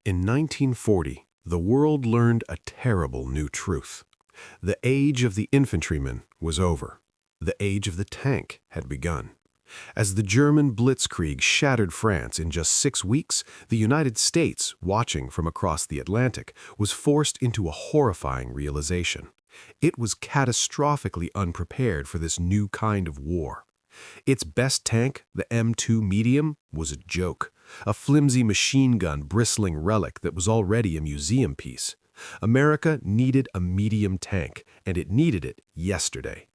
In 1940, the world learned a terrible new truth. The age of the infantryman was over. The age of the tank had begun. As the German blitzkrieg shattered France in just 6 weeks, the United States, watching from across the Atlantic, was forced into a horrifying realization. It was catastrophically unprepared for this new kind of war. Its best tank, the M2 Medium, was a joke, a flimsy machine gun bristling relic that was already a museum piece. America needed a medium tank, and it needed it yesterday.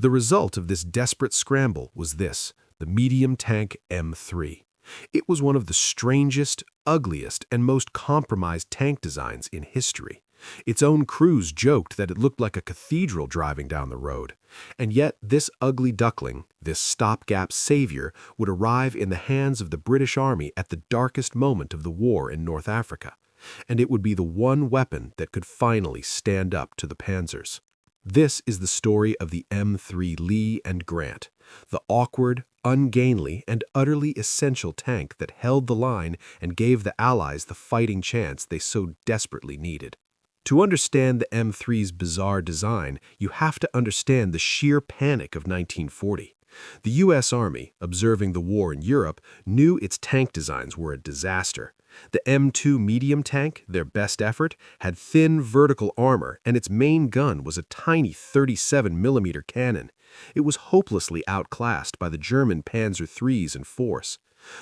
The result of this desperate scramble was this, the medium tank M3. It was one of the strangest, ugliest, and most compromised tank designs in history. Its own crews joked that it looked like a cathedral driving down the road. And yet this ugly duckling, this stopgap savior, would arrive in the hands of the British Army at the darkest moment of the war in North Africa. And it would be the one weapon that could finally stand up to the Panzers. This is the story of the M3 Lee and Grant, the awkward, ungainly, and utterly essential tank that held the line and gave the Allies the fighting chance they so desperately needed. To understand the M3's bizarre design, you have to understand the sheer panic of 1940. The U.S. Army, observing the war in Europe, knew its tank designs were a disaster. The M2 medium tank, their best effort, had thin vertical armor, and its main gun was a tiny 37mm cannon. It was hopelessly outclassed by the German Panzer IIIs and IVs.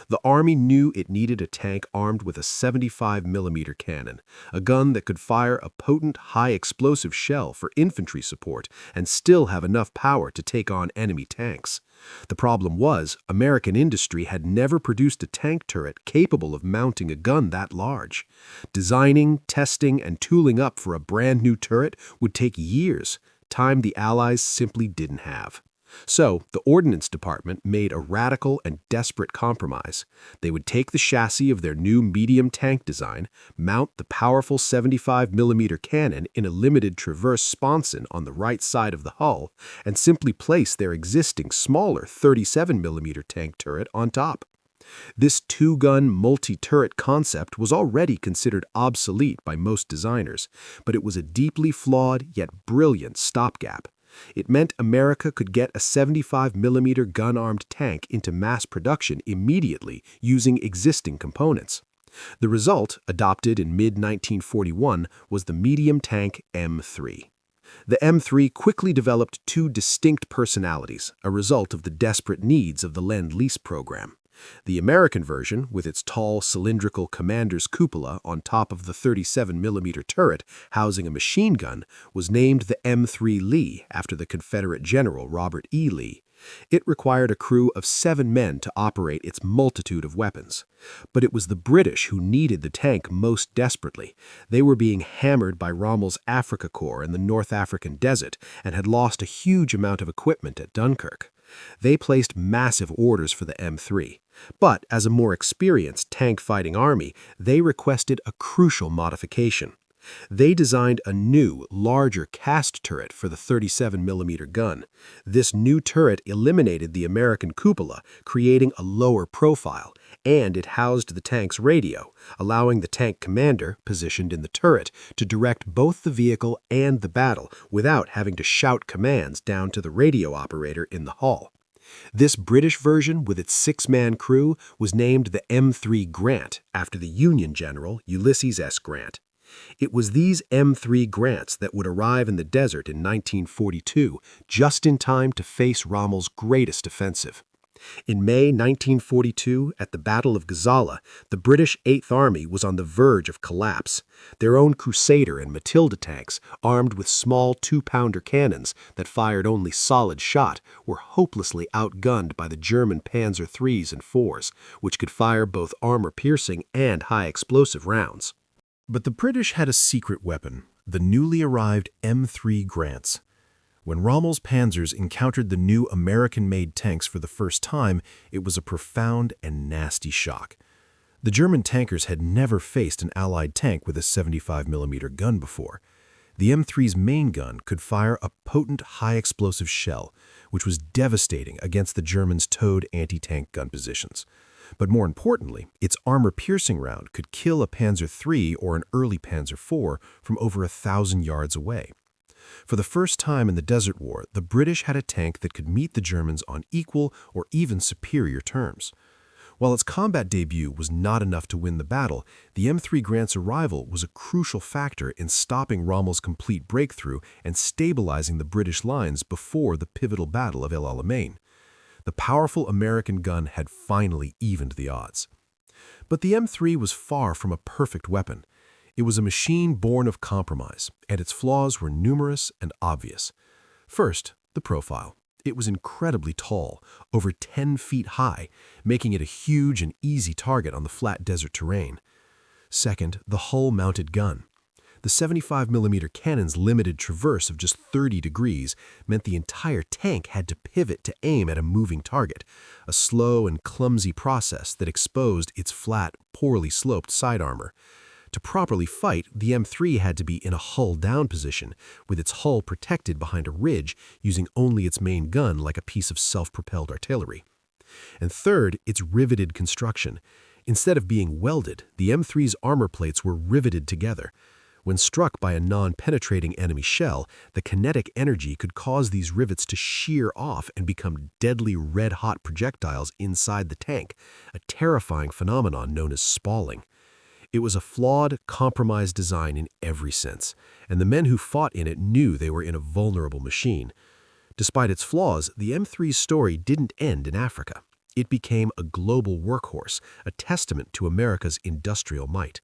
The Army knew it needed a tank armed with a 75mm cannon, a gun that could fire a potent, high-explosive shell for infantry support and still have enough power to take on enemy tanks. The problem was, American industry had never produced a tank turret capable of mounting a gun that large. Designing, testing, and tooling up for a brand new turret would take years, time the Allies simply didn't have. So, the Ordnance Department made a radical and desperate compromise. They would take the chassis of their new medium tank design, mount the powerful 75mm cannon in a limited traverse sponson on the right side of the hull, and simply place their existing smaller 37mm tank turret on top. This two-gun, multi-turret concept was already considered obsolete by most designers, but it was a deeply flawed yet brilliant stopgap. It meant America could get a 75mm gun-armed tank into mass production immediately using existing components. The result, adopted in mid-1941, was the medium tank M3. The M3 quickly developed two distinct personalities, a result of the desperate needs of the Lend-Lease program. The American version, with its tall, cylindrical commander's cupola on top of the 37mm turret housing a machine gun, was named the M3 Lee after the Confederate General Robert E. Lee. It required a crew of 7 men to operate its multitude of weapons. But it was the British who needed the tank most desperately. They were being hammered by Rommel's Afrika Korps in the North African desert and had lost a huge amount of equipment at Dunkirk. They placed massive orders for the M3. But as a more experienced tank-fighting army, they requested a crucial modification. They designed a new, larger cast turret for the 37mm gun. This new turret eliminated the American cupola, creating a lower profile, and it housed the tank's radio, allowing the tank commander, positioned in the turret, to direct both the vehicle and the battle without having to shout commands down to the radio operator in the hull. This British version, with its 6-man crew, was named the M3 Grant after the Union general Ulysses S. Grant. It was these M3 Grants that would arrive in the desert in 1942, just in time to face Rommel's greatest offensive. In May 1942, at the Battle of Gazala, the British 8th Army was on the verge of collapse. Their own Crusader and Matilda tanks, armed with small 2-pounder cannons that fired only solid shot, were hopelessly outgunned by the German Panzer IIIs and IVs, which could fire both armor-piercing and high-explosive rounds. But the British had a secret weapon, the newly arrived M3 Grants. When Rommel's Panzers encountered the new American-made tanks for the first time, it was a profound and nasty shock. The German tankers had never faced an Allied tank with a 75mm gun before. The M3's main gun could fire a potent high-explosive shell, which was devastating against the Germans' towed anti-tank gun positions. But more importantly, its armor-piercing round could kill a Panzer III or an early Panzer IV from over 1,000 yards away. For the first time in the Desert War, the British had a tank that could meet the Germans on equal or even superior terms. While its combat debut was not enough to win the battle, the M3 Grant's arrival was a crucial factor in stopping Rommel's complete breakthrough and stabilizing the British lines before the pivotal Battle of El Alamein. The powerful American gun had finally evened the odds. But the M3 was far from a perfect weapon. It was a machine born of compromise, and its flaws were numerous and obvious. First, the profile. It was incredibly tall, over 10 feet high, making it a huge and easy target on the flat desert terrain. Second, the hull-mounted gun. The 75mm cannon's limited traverse of just 30 degrees meant the entire tank had to pivot to aim at a moving target, a slow and clumsy process that exposed its flat, poorly sloped side armor. To properly fight, the M3 had to be in a hull-down position, with its hull protected behind a ridge, using only its main gun like a piece of self-propelled artillery. And third, its riveted construction. Instead of being welded, the M3's armor plates were riveted together. When struck by a non-penetrating enemy shell, the kinetic energy could cause these rivets to shear off and become deadly red-hot projectiles inside the tank, a terrifying phenomenon known as spalling. It was a flawed, compromised design in every sense, and the men who fought in it knew they were in a vulnerable machine. Despite its flaws, the M3's story didn't end in Africa. It became a global workhorse, a testament to America's industrial might.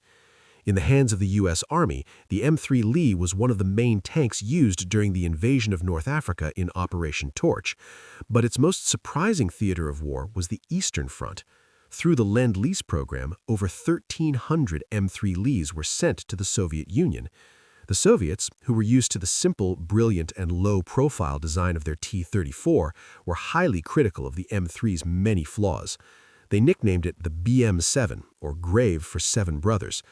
In the hands of the U.S. Army, the M3 Lee was one of the main tanks used during the invasion of North Africa in Operation Torch, but its most surprising theater of war was the Eastern Front. Through the Lend-Lease program, over 1,300 M3 Lees were sent to the Soviet Union. The Soviets, who were used to the simple, brilliant, and low-profile design of their T-34, were highly critical of the M3's many flaws. They nicknamed it the BM-7, or Grave for Seven Brothers.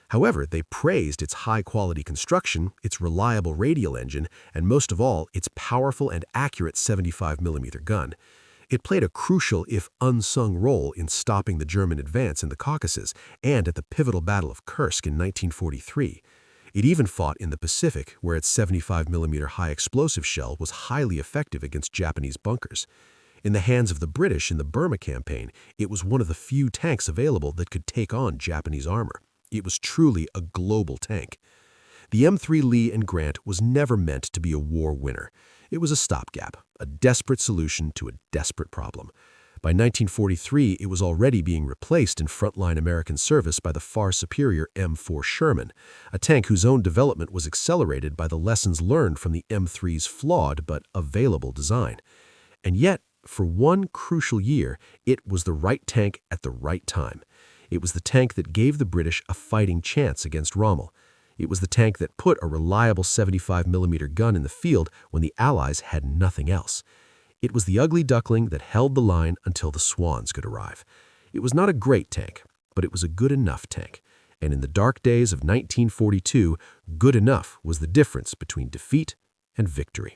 However, they praised its high-quality construction, its reliable radial engine, and most of all, its powerful and accurate 75mm gun. It played a crucial, if unsung, role in stopping the German advance in the Caucasus and at the pivotal Battle of Kursk in 1943. It even fought in the Pacific, where its 75mm high-explosive shell was highly effective against Japanese bunkers. In the hands of the British in the Burma campaign, it was one of the few tanks available that could take on Japanese armor. It was truly a global tank. The M3 Lee and Grant was never meant to be a war winner. It was a stopgap, a desperate solution to a desperate problem. By 1943, it was already being replaced in frontline American service by the far superior M4 Sherman, a tank whose own development was accelerated by the lessons learned from the M3's flawed but available design. And yet, for one crucial year, it was the right tank at the right time. It was the tank that gave the British a fighting chance against Rommel. It was the tank that put a reliable 75mm gun in the field when the Allies had nothing else. It was the ugly Duckling that held the line until the Swans could arrive. It was not a great tank, but it was a good enough tank. And in the dark days of 1942, good enough was the difference between defeat and victory.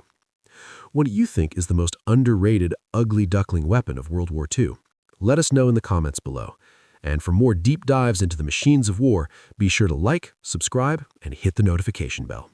What do you think is the most underrated ugly Duckling weapon of World War II? Let us know in the comments below. And for more deep dives into the machines of war, be sure to like, subscribe, and hit the notification bell.